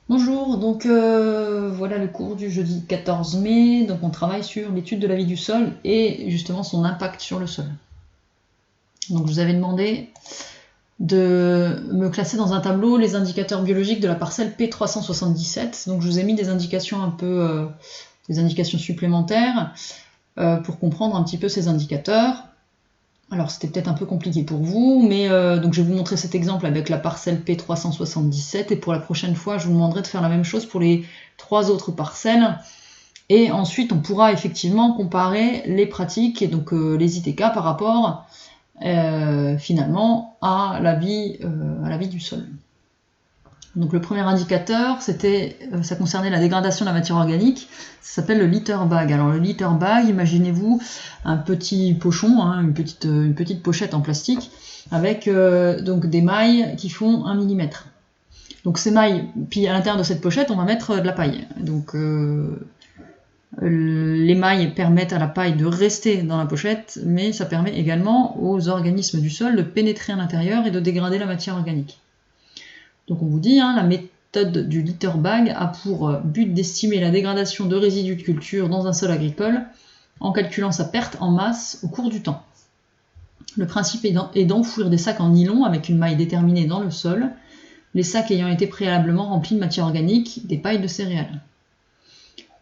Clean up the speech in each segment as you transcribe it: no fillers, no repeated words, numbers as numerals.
Bonjour, voilà le cours du jeudi 14 mai. Donc on travaille sur l'étude de la vie du sol et justement son impact sur le sol. Donc je vous avais demandé de me classer dans un tableau les indicateurs biologiques de la parcelle P377. Donc je vous ai mis des indications des indications supplémentaires pour comprendre un petit peu ces indicateurs. Alors c'était peut-être un peu compliqué pour vous, mais donc je vais vous montrer cet exemple avec la parcelle P377 et pour la prochaine fois je vous demanderai de faire la même chose pour les 3 autres parcelles et ensuite on pourra effectivement comparer les pratiques et donc les ITK par rapport finalement à la vie du sol. Donc le premier indicateur, ça concernait la dégradation de la matière organique, ça s'appelle le litter bag. Alors le litter bag, imaginez-vous un petit pochon, une petite pochette en plastique, avec donc des mailles qui font 1 mm. Donc ces mailles, puis à l'intérieur de cette pochette, on va mettre de la paille. Donc les mailles permettent à la paille de rester dans la pochette, mais ça permet également aux organismes du sol de pénétrer à l'intérieur et de dégrader la matière organique. Donc on vous dit, la méthode du litter bag a pour but d'estimer la dégradation de résidus de culture dans un sol agricole en calculant sa perte en masse au cours du temps. Le principe est d'enfouir des sacs en nylon avec une maille déterminée dans le sol, les sacs ayant été préalablement remplis de matière organique, des pailles de céréales.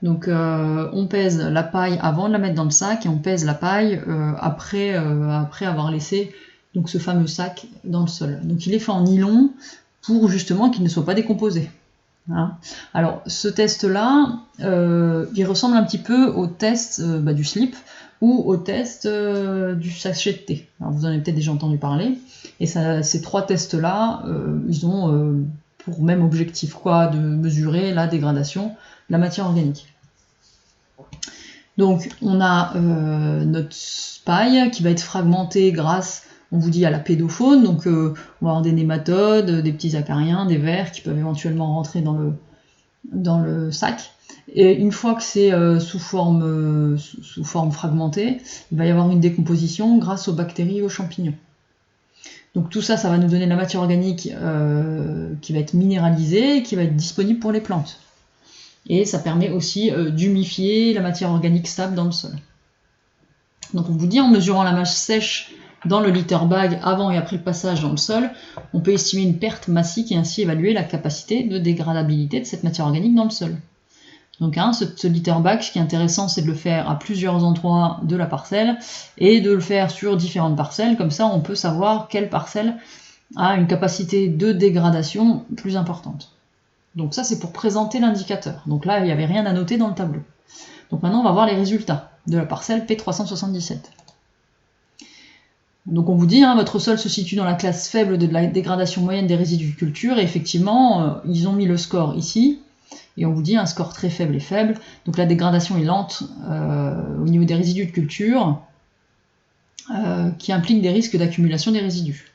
Donc on pèse la paille avant de la mettre dans le sac et on pèse la paille après avoir laissé donc, ce fameux sac dans le sol. Donc il est fait en nylon pour justement qu'il ne soit pas décomposé. Voilà. Alors ce test-là, il ressemble un petit peu au test du slip ou au test du sachet de thé. Alors, vous en avez peut-être déjà entendu parler. Et ces 3 tests-là, ils ont pour même objectif de mesurer la dégradation de la matière organique. Donc on a notre paille qui va être fragmentée grâce, on vous dit, à la pédofaune, donc on va avoir des nématodes, des petits acariens, des vers qui peuvent éventuellement rentrer dans le sac. Et une fois que c'est sous forme fragmentée, il va y avoir une décomposition grâce aux bactéries et aux champignons. Donc tout ça, ça va nous donner de la matière organique qui va être minéralisée, qui va être disponible pour les plantes. Et ça permet aussi d'humifier la matière organique stable dans le sol. Donc on vous dit, en mesurant la masse sèche dans le litter bag avant et après le passage dans le sol, on peut estimer une perte massique et ainsi évaluer la capacité de dégradabilité de cette matière organique dans le sol. Donc ce litter bag, ce qui est intéressant, c'est de le faire à plusieurs endroits de la parcelle et de le faire sur différentes parcelles, comme ça on peut savoir quelle parcelle a une capacité de dégradation plus importante. Donc ça c'est pour présenter l'indicateur. Donc là il n'y avait rien à noter dans le tableau. Donc maintenant on va voir les résultats de la parcelle P377. Donc on vous dit, votre sol se situe dans la classe faible de la dégradation moyenne des résidus de culture, et effectivement, ils ont mis le score ici, et on vous dit un score très faible et faible, donc la dégradation est lente au niveau des résidus de culture, qui implique des risques d'accumulation des résidus.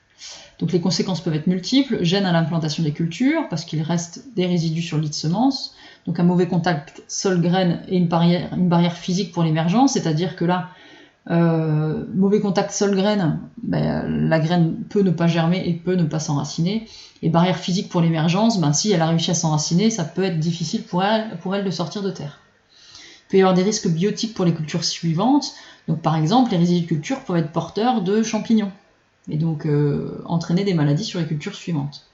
Donc les conséquences peuvent être multiples, gêne à l'implantation des cultures, parce qu'il reste des résidus sur le lit de semences, donc un mauvais contact sol-graine et une barrière physique pour l'émergence, c'est-à-dire que là, mauvais contact sol-graine, la graine peut ne pas germer et peut ne pas s'enraciner. Et barrière physique pour l'émergence, si elle a réussi à s'enraciner, ça peut être difficile pour elle de sortir de terre. Il peut y avoir des risques biotiques pour les cultures suivantes. Donc par exemple, les résidus de culture peuvent être porteurs de champignons et donc entraîner des maladies sur les cultures suivantes.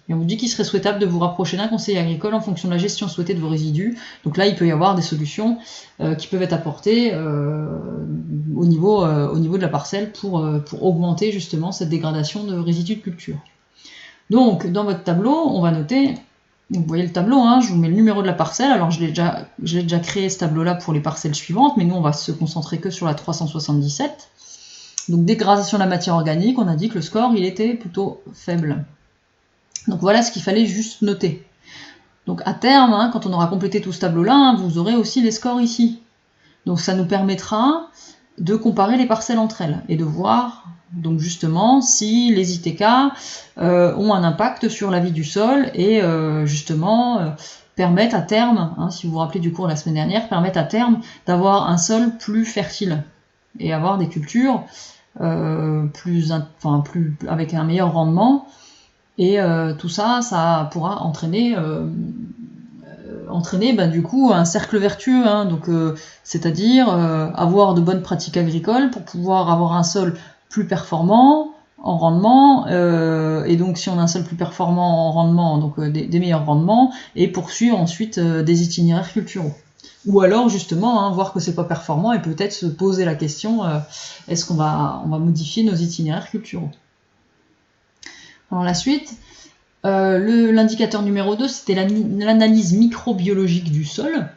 Et on vous dit qu'il serait souhaitable de vous rapprocher d'un conseiller agricole en fonction de la gestion souhaitée de vos résidus. Donc là, il peut y avoir des solutions qui peuvent être apportées au niveau de la parcelle pour augmenter justement cette dégradation de résidus de culture. Donc, dans votre tableau, on va noter, vous voyez le tableau, je vous mets le numéro de la parcelle. Alors, je l'ai déjà créé ce tableau-là pour les parcelles suivantes, mais nous, on va se concentrer que sur la 377. Donc, dégradation de la matière organique, on a dit que le score, il était plutôt faible. Donc voilà ce qu'il fallait juste noter. Donc à terme, quand on aura complété tout ce tableau-là, vous aurez aussi les scores ici. Donc ça nous permettra de comparer les parcelles entre elles et de voir donc justement si les ITK ont un impact sur la vie du sol et justement permettent à terme, si vous vous rappelez du cours la semaine dernière, permettent à terme d'avoir un sol plus fertile et avoir des cultures avec un meilleur rendement. Et tout ça, ça pourra entraîner entraîner du coup un cercle vertueux, hein, donc c'est-à-dire avoir de bonnes pratiques agricoles pour pouvoir avoir un sol plus performant en rendement, et donc si on a un sol plus performant en rendement, donc des meilleurs rendements, et poursuivre ensuite des itinéraires culturaux. Ou alors justement voir que c'est pas performant et peut-être se poser la question, est-ce qu'on va modifier nos itinéraires culturaux. Alors la suite, l'indicateur numéro 2, c'était l'analyse microbiologique du sol.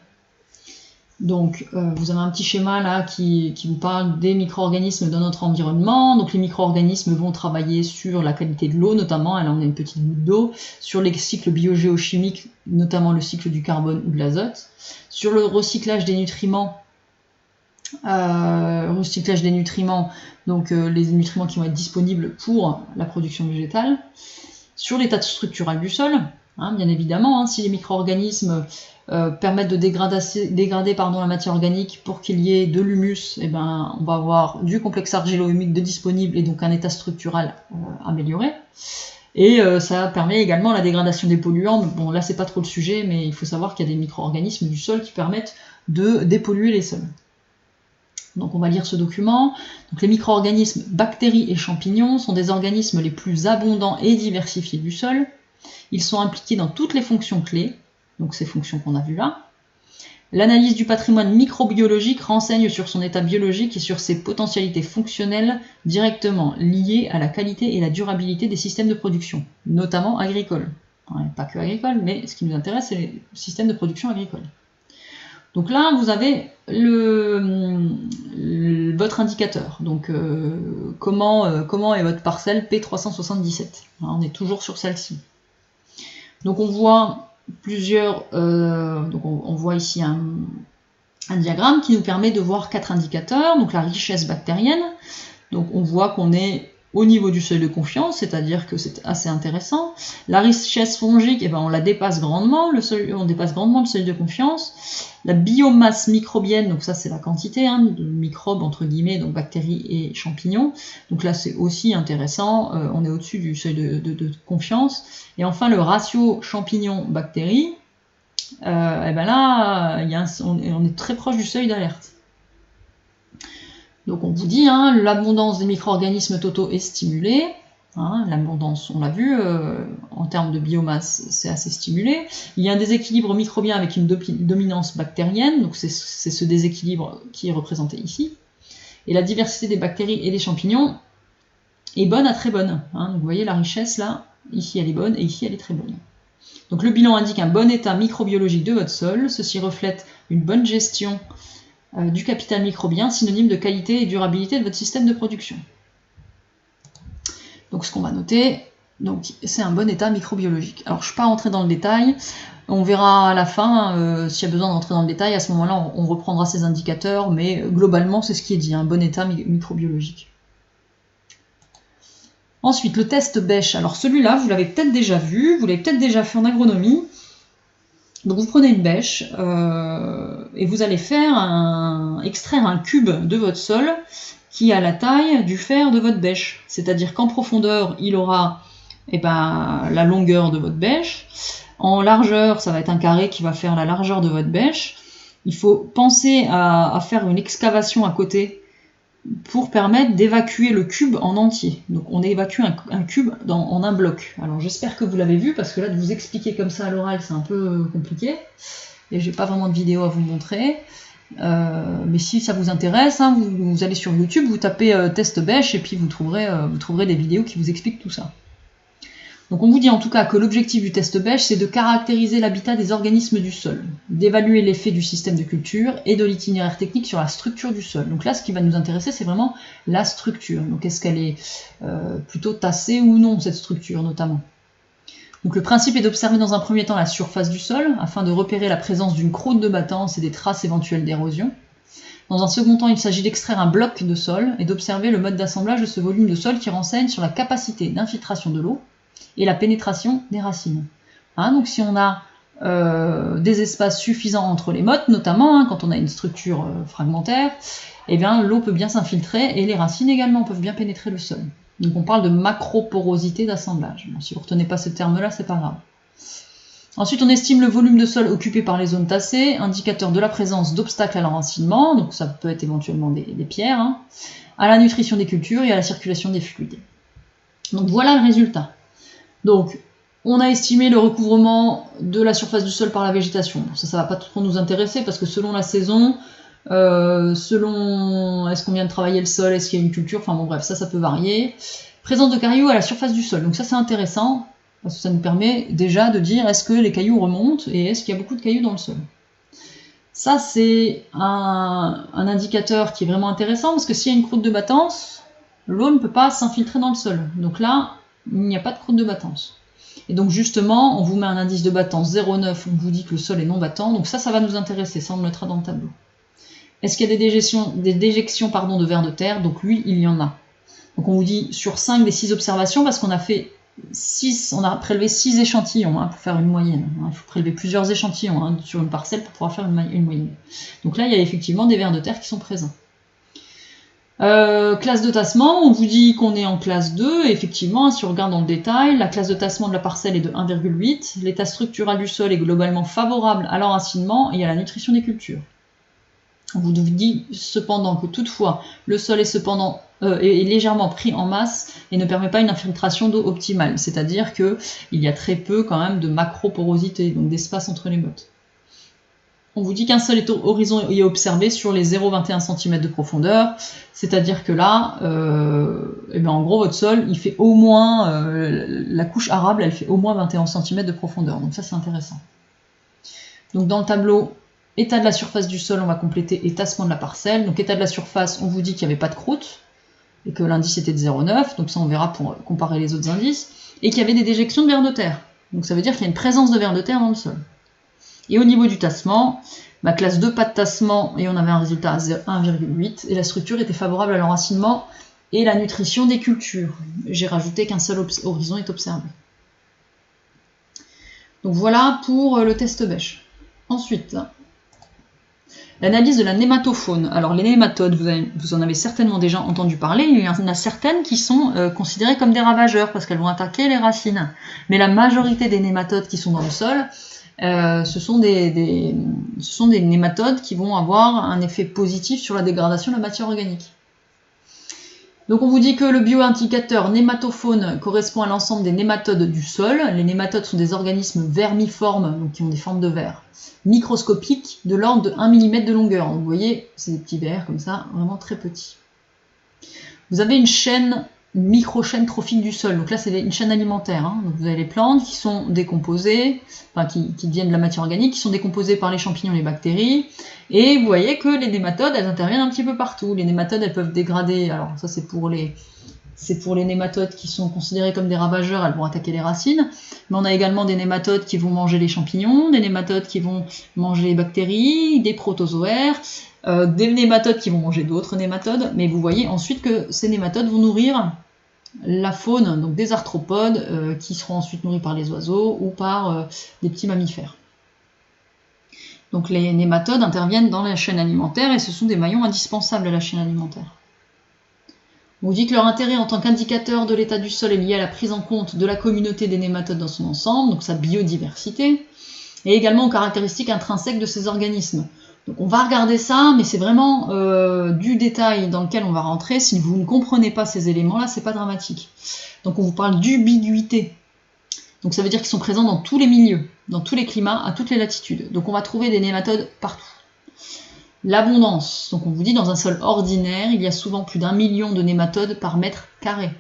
Donc vous avez un petit schéma là qui vous parle des micro-organismes dans notre environnement. Donc les micro-organismes vont travailler sur la qualité de l'eau notamment, là on a une petite goutte d'eau, sur les cycles biogéochimiques, notamment le cycle du carbone ou de l'azote, sur le recyclage des nutriments, donc les nutriments qui vont être disponibles pour la production végétale, sur l'état structural du sol, bien évidemment, si les micro-organismes permettent de dégrader la matière organique pour qu'il y ait de l'humus, on va avoir du complexe argilo-humique de disponible et donc un état structural amélioré. Et ça permet également la dégradation des polluants. Bon, là c'est pas trop le sujet, mais il faut savoir qu'il y a des micro-organismes du sol qui permettent de dépolluer les sols. Donc on va lire ce document. Donc les micro-organismes, bactéries et champignons sont des organismes les plus abondants et diversifiés du sol. Ils sont impliqués dans toutes les fonctions clés, donc ces fonctions qu'on a vues là. L'analyse du patrimoine microbiologique renseigne sur son état biologique et sur ses potentialités fonctionnelles directement liées à la qualité et la durabilité des systèmes de production, notamment agricoles. Pas que agricoles, mais ce qui nous intéresse, c'est les systèmes de production agricoles. Donc là, vous avez votre indicateur. Donc comment est votre parcelle P377 ? On est toujours sur celle-ci. Donc on voit plusieurs. Donc on voit ici un diagramme qui nous permet de voir 4 indicateurs. Donc la richesse bactérienne. Donc on voit qu'on est au niveau du seuil de confiance, c'est-à-dire que c'est assez intéressant. La richesse fongique, on la dépasse grandement, on dépasse grandement le seuil de confiance. La biomasse microbienne, donc ça c'est la quantité de microbes entre guillemets, donc bactéries et champignons. Donc là c'est aussi intéressant, on est au-dessus du seuil de confiance. Et enfin le ratio champignon-bactéries, là on est très proche du seuil d'alerte. Donc on vous dit, l'abondance des micro-organismes totaux est stimulée. L'abondance, on l'a vu, en termes de biomasse, c'est assez stimulé. Il y a un déséquilibre microbien avec une dominance bactérienne, donc c'est ce déséquilibre qui est représenté ici. Et la diversité des bactéries et des champignons est bonne à très bonne. Donc vous voyez la richesse là, ici elle est bonne et ici elle est très bonne. Donc le bilan indique un bon état microbiologique de votre sol. Ceci reflète une bonne gestion du capital microbien, synonyme de qualité et durabilité de votre système de production. Donc ce qu'on va noter, c'est un bon état microbiologique. Alors je ne suis pas rentrée dans le détail, on verra à la fin s'il y a besoin d'entrer dans le détail, à ce moment-là on reprendra ces indicateurs, mais globalement c'est ce qui est dit, un bon état microbiologique. Ensuite le test Bech, alors celui-là vous l'avez peut-être déjà vu, vous l'avez peut-être déjà fait en agronomie. Donc vous prenez une bêche et vous allez extraire un cube de votre sol qui a la taille du fer de votre bêche. C'est-à-dire qu'en profondeur, il aura la longueur de votre bêche. En largeur, ça va être un carré qui va faire la largeur de votre bêche. Il faut penser à faire une excavation à côté pour permettre d'évacuer le cube en entier. Donc on évacue un cube en un bloc. Alors j'espère que vous l'avez vu, parce que là de vous expliquer comme ça à l'oral c'est un peu compliqué, et j'ai pas vraiment de vidéo à vous montrer. Mais si ça vous intéresse, vous allez sur YouTube, vous tapez test Bech et puis vous trouverez des vidéos qui vous expliquent tout ça. Donc on vous dit en tout cas que l'objectif du test Bech, c'est de caractériser l'habitat des organismes du sol, d'évaluer l'effet du système de culture et de l'itinéraire technique sur la structure du sol. Donc là, ce qui va nous intéresser, c'est vraiment la structure. Donc est-ce qu'elle est plutôt tassée ou non, cette structure notamment. Donc le principe est d'observer dans un premier temps la surface du sol, afin de repérer la présence d'une croûte de battance et des traces éventuelles d'érosion. Dans un second temps, il s'agit d'extraire un bloc de sol et d'observer le mode d'assemblage de ce volume de sol qui renseigne sur la capacité d'infiltration de l'eau et la pénétration des racines. Donc si on a des espaces suffisants entre les mottes, notamment quand on a une structure fragmentaire, l'eau peut bien s'infiltrer et les racines également peuvent bien pénétrer le sol. Donc on parle de macroporosité d'assemblage. Bon, si vous ne retenez pas ce terme-là, c'est pas grave. Ensuite, on estime le volume de sol occupé par les zones tassées, indicateur de la présence d'obstacles à l'enracinement, donc ça peut être éventuellement des pierres, hein, à la nutrition des cultures et à la circulation des fluides. Donc voilà le résultat. Donc, on a estimé le recouvrement de la surface du sol par la végétation. Ça va pas trop nous intéresser parce que selon la saison, selon est-ce qu'on vient de travailler le sol, est-ce qu'il y a une culture, enfin bon bref, ça peut varier. Présence de cailloux à la surface du sol. Donc ça c'est intéressant parce que ça nous permet déjà de dire est-ce que les cailloux remontent et est-ce qu'il y a beaucoup de cailloux dans le sol. Ça c'est un indicateur qui est vraiment intéressant parce que s'il y a une croûte de battance, l'eau ne peut pas s'infiltrer dans le sol. Donc là, il n'y a pas de croûte de battance. Et donc justement, on vous met un indice de battance 0,9, on vous dit que le sol est non battant, donc ça va nous intéresser, ça on le mettra dans le tableau. Est-ce qu'il y a des déjections de vers de terre? Donc oui, il y en a. Donc on vous dit sur 5 des 6 observations, parce qu'on a fait 6, on a prélevé 6 échantillons pour faire une moyenne. Il faut prélever plusieurs échantillons sur une parcelle pour pouvoir faire une moyenne. Donc là, il y a effectivement des vers de terre qui sont présents. Classe de tassement, on vous dit qu'on est en classe 2, et effectivement, si on regarde dans le détail, la classe de tassement de la parcelle est de 1,8, l'état structural du sol est globalement favorable à l'enracinement et à la nutrition des cultures. On vous dit cependant que toutefois, le sol est légèrement pris en masse et ne permet pas une infiltration d'eau optimale, c'est-à-dire qu'il y a très peu quand même de macroporosité, donc d'espace entre les mottes. On vous dit qu'un seul horizon est observé sur les 0,21 cm de profondeur, c'est-à-dire que là, en gros, votre sol, il fait au moins, la couche arable, elle fait au moins 21 cm de profondeur, donc ça c'est intéressant. Donc dans le tableau, état de la surface du sol, on va compléter et tassement de la parcelle. Donc état de la surface, on vous dit qu'il n'y avait pas de croûte, et que l'indice était de 0,9, donc ça on verra pour comparer les autres indices, et qu'il y avait des déjections de vers de terre. Donc ça veut dire qu'il y a une présence de vers de terre dans le sol. Et au niveau du tassement, classe 2, pas de tassement, et on avait un résultat à 1,8, et la structure était favorable à l'enracinement et la nutrition des cultures. J'ai rajouté qu'un seul horizon est observé. Donc voilà pour le test bêche. Ensuite, l'analyse de la nématofaune. Alors les nématodes, vous en avez certainement déjà entendu parler, il y en a certaines qui sont considérées comme des ravageurs, parce qu'elles vont attaquer les racines. Mais la majorité des nématodes qui sont dans le sol, ce sont des nématodes qui vont avoir un effet positif sur la dégradation de la matière organique. Donc on vous dit que le bioindicateur nématofaune correspond à l'ensemble des nématodes du sol. Les nématodes sont des organismes vermiformes, donc qui ont des formes de vers, microscopiques de l'ordre de 1 mm de longueur. Donc vous voyez, c'est des petits vers comme ça, vraiment très petits. Vous avez une micro-chaîne trophique du sol. Donc là, c'est une chaîne alimentaire. Donc vous avez les plantes qui sont décomposées, qui deviennent de la matière organique, qui sont décomposées par les champignons et les bactéries. Et vous voyez que les nématodes, elles interviennent un petit peu partout. Les nématodes, elles peuvent dégrader. Alors ça, c'est pour les nématodes qui sont considérés comme des ravageurs, elles vont attaquer les racines. Mais on a également des nématodes qui vont manger les champignons, des nématodes qui vont manger les bactéries, des protozoaires, des nématodes qui vont manger d'autres nématodes. Mais vous voyez ensuite que ces nématodes vont nourrir la faune, donc des arthropodes, qui seront ensuite nourris par les oiseaux ou par des petits mammifères. Donc les nématodes interviennent dans la chaîne alimentaire et ce sont des maillons indispensables à la chaîne alimentaire. On vous dit que leur intérêt en tant qu'indicateur de l'état du sol est lié à la prise en compte de la communauté des nématodes dans son ensemble, donc sa biodiversité, et également aux caractéristiques intrinsèques de ces organismes. Donc on va regarder ça, mais c'est vraiment du détail dans lequel on va rentrer. Si vous ne comprenez pas ces éléments-là, c'est pas dramatique. Donc on vous parle d'ubiquité. Donc ça veut dire qu'ils sont présents dans tous les milieux, dans tous les climats, à toutes les latitudes. Donc on va trouver des nématodes partout. L'abondance. Donc on vous dit dans un sol ordinaire, il y a souvent plus d'1 million de nématodes par mètre carré.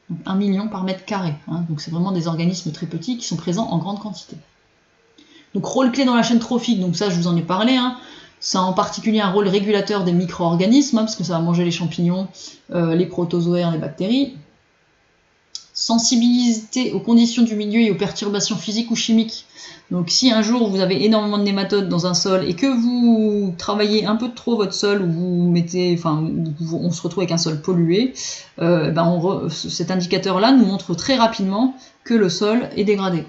Donc 1 million par mètre carré. Donc c'est vraiment des organismes très petits qui sont présents en grande quantité. Donc rôle clé dans la chaîne trophique, donc ça je vous en ai parlé, ça a en particulier un rôle régulateur des micro-organismes, parce que ça va manger les champignons, les protozoaires, les bactéries. Sensibilité aux conditions du milieu et aux perturbations physiques ou chimiques. Donc si un jour vous avez énormément de nématodes dans un sol et que vous travaillez un peu trop votre sol, ou on se retrouve avec un sol pollué, cet indicateur-là nous montre très rapidement que le sol est dégradé,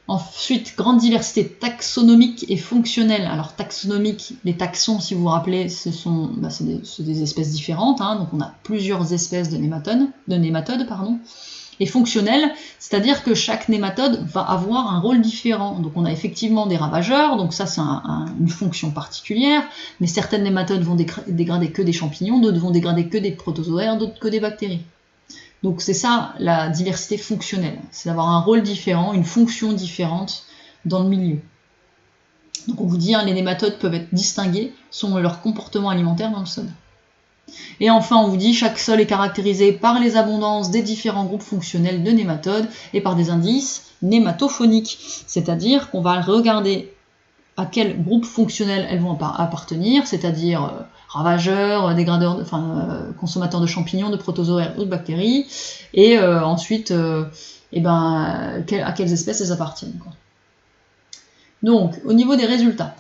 Ensuite, grande diversité taxonomique et fonctionnelle. Alors taxonomique, les taxons, si vous vous rappelez, c'est des espèces différentes, donc on a plusieurs espèces de nématodes, Et fonctionnel, c'est-à-dire que chaque nématode va avoir un rôle différent. Donc on a effectivement des ravageurs, donc ça c'est une fonction particulière, mais certaines nématodes vont dégrader que des champignons, d'autres vont dégrader que des protozoaires, d'autres que des bactéries. Donc c'est ça la diversité fonctionnelle, c'est d'avoir un rôle différent, une fonction différente dans le milieu. Donc on vous dit, les nématodes peuvent être distingués selon leur comportement alimentaire dans le sol. Et enfin, on vous dit, chaque sol est caractérisé par les abondances des différents groupes fonctionnels de nématodes et par des indices nématophoniques. C'est-à-dire qu'on va regarder à quel groupe fonctionnel elles vont appartenir, c'est-à-dire ravageurs, dégradeurs, consommateurs de champignons, de protozoaires ou de bactéries, et ensuite, à quelles espèces elles appartiennent, quoi. Donc, au niveau des résultats,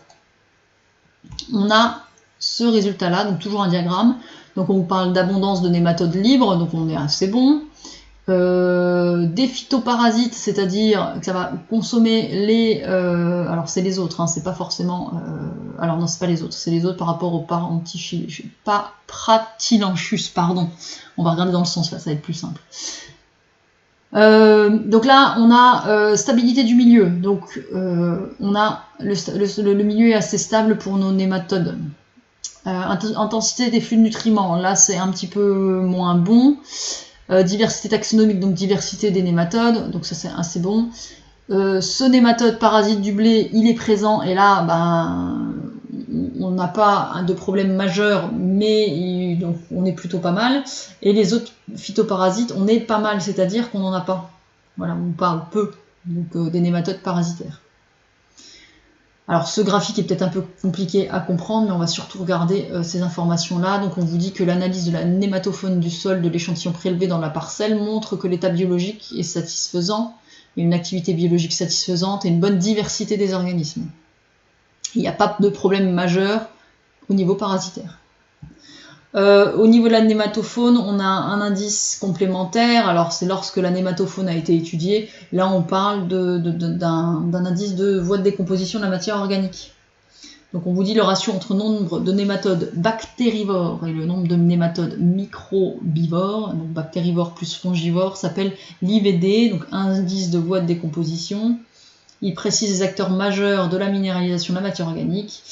on a ce résultat-là, donc toujours un diagramme. Donc on vous parle d'abondance de nématodes libres, donc on est assez bon. Des phytoparasites, c'est-à-dire que ça va consommer les... alors c'est les autres, c'est pas forcément... alors non, c'est pas les autres, c'est les autres par rapport au Pratylenchus, pardon. On va regarder dans le sens là, ça va être plus simple. Donc là, on a stabilité du milieu. Donc on a le milieu est assez stable pour nos nématodes. Intensité des flux de nutriments, là c'est un petit peu moins bon. Diversité taxonomique, donc diversité des nématodes, donc ça c'est assez bon. Ce nématode parasite du blé, il est présent, et là, on n'a pas de problème majeur, mais donc on est plutôt pas mal. Et les autres phytoparasites, on est pas mal, c'est-à-dire qu'on n'en a pas. Voilà, on parle peu, donc des nématodes parasitaires. Alors ce graphique est peut-être un peu compliqué à comprendre, mais on va surtout regarder ces informations-là. Donc on vous dit que l'analyse de la nématofaune du sol de l'échantillon prélevé dans la parcelle montre que l'état biologique est satisfaisant, il y a une activité biologique satisfaisante et une bonne diversité des organismes. Il n'y a pas de problème majeur au niveau parasitaire. Au niveau de la nématofaune, on a un indice complémentaire. Alors c'est lorsque la nématofaune a été étudiée. Là on parle d'un indice de voie de décomposition de la matière organique. Donc on vous dit le ratio entre nombre de nématodes bactérivores et le nombre de nématodes microbivores, donc bactérivores plus fongivores, s'appelle l'IVD, donc indice de voie de décomposition. Il précise les acteurs majeurs de la minéralisation de la matière organique.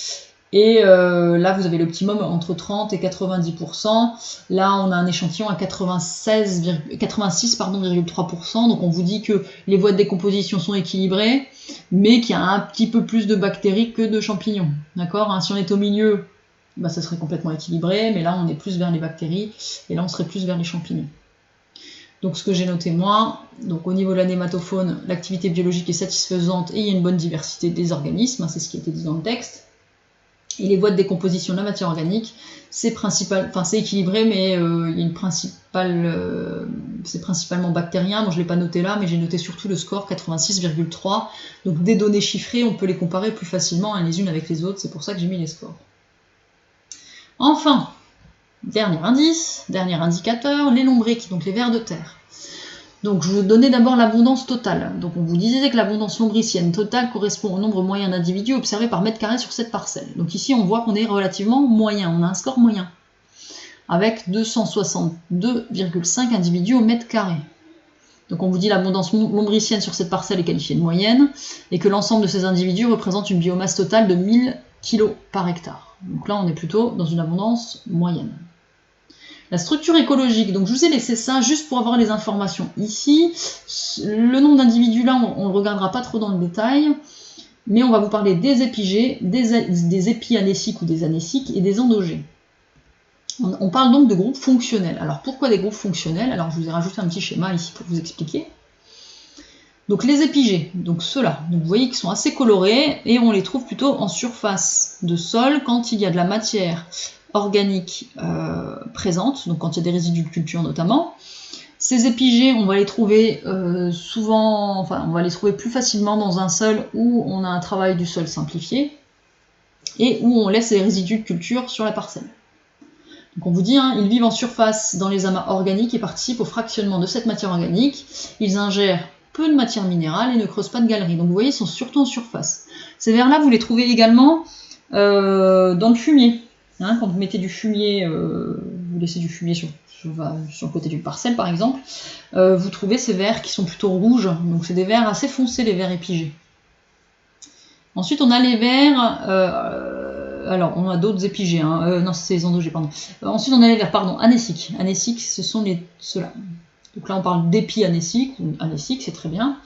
Et là, vous avez l'optimum entre 30 et 90%. Là, on a un échantillon à 86,3%. Donc, on vous dit que les voies de décomposition sont équilibrées, mais qu'il y a un petit peu plus de bactéries que de champignons. D'accord, si on est au milieu, ça serait complètement équilibré, mais là, on est plus vers les bactéries, et là, on serait plus vers les champignons. Donc, ce que j'ai noté, moi, donc au niveau de la nématofaune, l'activité biologique est satisfaisante et il y a une bonne diversité des organismes, c'est ce qui a été dit dans le texte. Et les voies de décomposition de la matière organique, c'est équilibré, mais c'est principalement bactérien. Bon, je ne l'ai pas noté là, mais j'ai noté surtout le score 86,3. Donc des données chiffrées, on peut les comparer plus facilement les unes avec les autres. C'est pour ça que j'ai mis les scores. Enfin, dernier indice, dernier indicateur, les lombriques, donc les vers de terre. Donc je vous donnais d'abord l'abondance totale. Donc on vous disait que l'abondance lombricienne totale correspond au nombre moyen d'individus observés par mètre carré sur cette parcelle. Donc ici on voit qu'on est relativement moyen, on a un score moyen, avec 262,5 individus au mètre carré. Donc on vous dit l'abondance lombricienne sur cette parcelle est qualifiée de moyenne, et que l'ensemble de ces individus représente une biomasse totale de 1000 kg par hectare. Donc là on est plutôt dans une abondance moyenne. La structure écologique, donc je vous ai laissé ça juste pour avoir les informations ici. Le nombre d'individus là, on ne le regardera pas trop dans le détail, mais on va vous parler des épigées, des épianésiques ou des anésiques et des endogées. On parle donc de groupes fonctionnels. Alors pourquoi des groupes fonctionnels? Alors je vous ai rajouté un petit schéma ici pour vous expliquer. Donc les épigées, donc ceux-là, vous voyez qu'ils sont assez colorés et on les trouve plutôt en surface de sol quand il y a de la matière organique présente, donc quand il y a des résidus de culture notamment. Ces épigées, on va les trouver on va les trouver plus facilement dans un sol où on a un travail du sol simplifié et où on laisse les résidus de culture sur la parcelle. Donc on vous dit, ils vivent en surface dans les amas organiques et participent au fractionnement de cette matière organique. Ils ingèrent peu de matière minérale et ne creusent pas de galeries. Donc vous voyez, ils sont surtout en surface. Ces vers-là, vous les trouvez également dans le fumier. Quand vous mettez du fumier, vous laissez du fumier sur le côté d'une parcelle par exemple, vous trouvez ces vers qui sont plutôt rouges, donc c'est des vers assez foncés, les vers épigés. Ensuite on a les vers, alors on a d'autres épigés, hein. Non c'est les endogés, pardon. Ensuite on a les vers, pardon, anéciques. Anéciques, ce sont ceux-là. Donc là on parle d'épi anéciques, c'est très bien.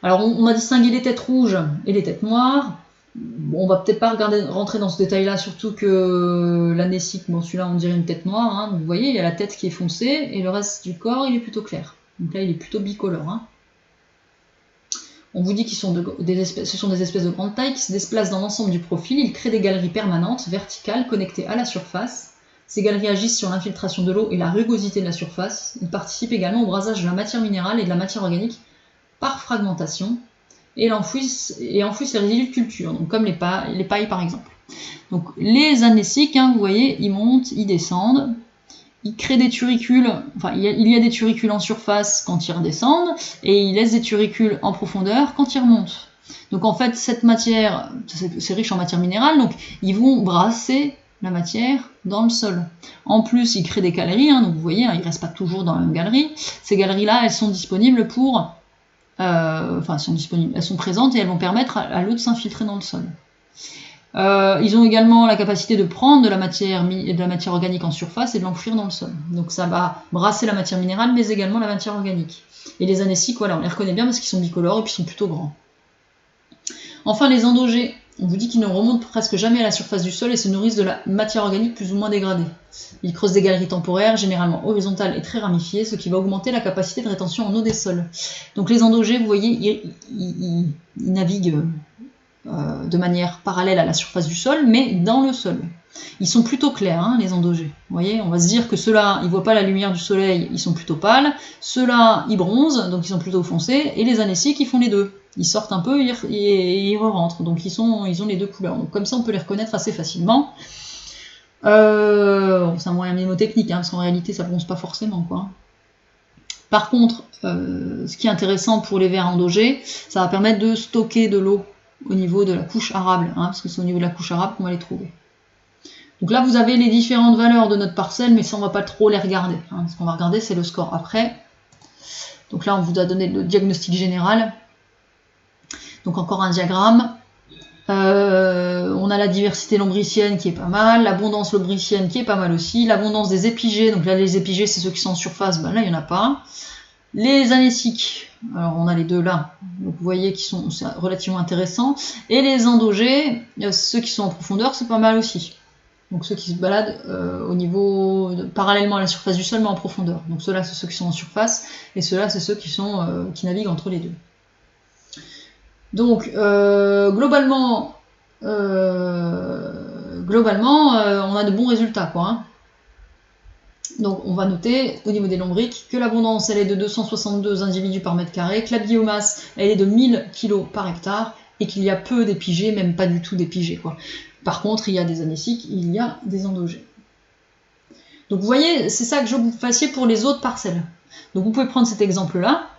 Alors on a distingué les têtes rouges et les têtes noires. Bon, on va peut-être pas rentrer dans ce détail-là, surtout que l'anécique, bon celui-là on dirait une tête noire, hein. Donc, vous voyez, il y a la tête qui est foncée et le reste du corps il est plutôt clair. Donc là il est plutôt bicolore. Hein. On vous dit qu'ils sont ce sont des espèces de grande taille qui se déplacent dans l'ensemble du profil, ils créent des galeries permanentes, verticales, connectées à la surface. Ces galeries agissent sur l'infiltration de l'eau et la rugosité de la surface. Ils participent également au brasage de la matière minérale et de la matière organique par fragmentation et enfouissent les résidus de culture, donc comme les pailles par exemple. Donc les anéciques, hein, vous voyez, ils montent, ils descendent, ils créent des turicules, enfin il y a des turicules en surface quand ils redescendent, et ils laissent des turicules en profondeur quand ils remontent. Donc en fait cette matière, c'est riche en matière minérale, donc ils vont brasser la matière dans le sol. En plus ils créent des galeries, hein, donc vous voyez, hein, ils ne restent pas toujours dans la même galerie. Ces galeries-là, elles sont disponibles pour... elles sont présentes et elles vont permettre à l'eau de s'infiltrer dans le sol. Ils ont également la capacité de prendre de la matière organique en surface et de l'enfouir dans le sol. Donc ça va brasser la matière minérale, mais également la matière organique. Et les anéciques, voilà, on les reconnaît bien parce qu'ils sont bicolores et puis sont plutôt grands. Enfin, les endogés, on vous dit qu'ils ne remontent presque jamais à la surface du sol et se nourrissent de la matière organique plus ou moins dégradée. Ils creusent des galeries temporaires, généralement horizontales et très ramifiées, ce qui va augmenter la capacité de rétention en eau des sols. Donc les endogés, vous voyez, ils naviguent de manière parallèle à la surface du sol, mais dans le sol. Ils sont plutôt clairs, hein, les endogés. Vous voyez, on va se dire que ceux-là, ils ne voient pas la lumière du soleil, ils sont plutôt pâles. Ceux-là, ils bronzent, donc ils sont plutôt foncés. Et les anéciques, ils font les deux. Ils sortent un peu et ils re-rentrent. Donc ils ont les deux couleurs. Donc comme ça, on peut les reconnaître assez facilement. C'est un moyen mnémotechnique, hein, parce qu'en réalité, ça ne bronze pas forcément, quoi. Par contre, ce qui est intéressant pour les vers endogés, ça va permettre de stocker de l'eau au niveau de la couche arable, hein, parce que c'est au niveau de la couche arable qu'on va les trouver. Donc là, vous avez les différentes valeurs de notre parcelle, mais ça, on ne va pas trop les regarder. Hein. Ce qu'on va regarder, c'est le score après. Donc là, on vous a donné le diagnostic général. Donc encore un diagramme. On a la diversité lombricienne qui est pas mal, l'abondance lombricienne qui est pas mal aussi, l'abondance des épigés. Donc là, les épigés, c'est ceux qui sont en surface. Ben là, il n'y en a pas. Les anéciques, alors on a les deux là, donc vous voyez qu'ils sont relativement intéressants. Et les endogés, ceux qui sont en profondeur, c'est pas mal aussi. Donc ceux qui se baladent au niveau parallèlement à la surface du sol, mais en profondeur. Donc ceux-là, c'est ceux qui sont en surface, et ceux-là, c'est ceux qui naviguent entre les deux. Donc globalement, on a de bons résultats, quoi. Hein. Donc on va noter au niveau des lombriques que l'abondance elle est de 262 individus par mètre carré, que la biomasse elle est de 1000 kg par hectare et qu'il y a peu d'épigés, même pas du tout d'épigés, quoi. Par contre il y a des anéciques, il y a des endogés. Donc vous voyez, c'est ça que je veux que vous fassiez pour les autres parcelles. Donc vous pouvez prendre cet exemple là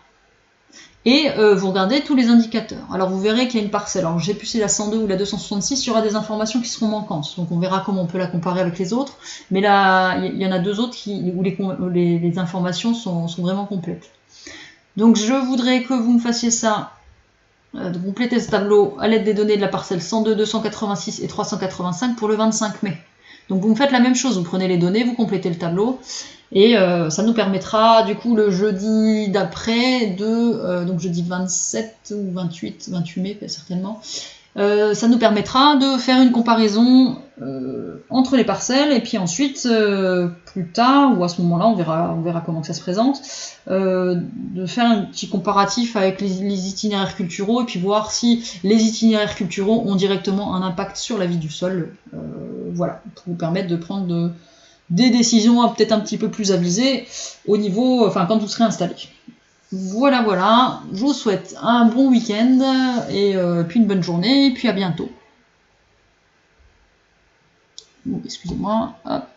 et vous regardez tous les indicateurs. Alors vous verrez qu'il y a une parcelle, alors je ne sais plus si c'est la 102 ou la 266, il y aura des informations qui seront manquantes, donc on verra comment on peut la comparer avec les autres, mais là il y en a deux autres où les informations sont vraiment complètes. Donc je voudrais que vous me fassiez ça, de compléter ce tableau à l'aide des données de la parcelle 102, 286 et 385 pour le 25 mai. Donc vous me faites la même chose, vous prenez les données, vous complétez le tableau, et ça nous permettra du coup le jeudi d'après, donc jeudi 27 ou 28 mai certainement, ça nous permettra de faire une comparaison entre les parcelles, et puis ensuite, plus tard, ou à ce moment-là, on verra comment que ça se présente, de faire un petit comparatif avec les itinéraires culturaux, et puis voir si les itinéraires culturaux ont directement un impact sur la vie du sol, voilà, pour vous permettre de prendre des décisions peut-être un petit peu plus avisées au niveau, enfin quand vous serez installé. Voilà, je vous souhaite un bon week-end et puis une bonne journée, et puis à bientôt. Excusez-moi, hop.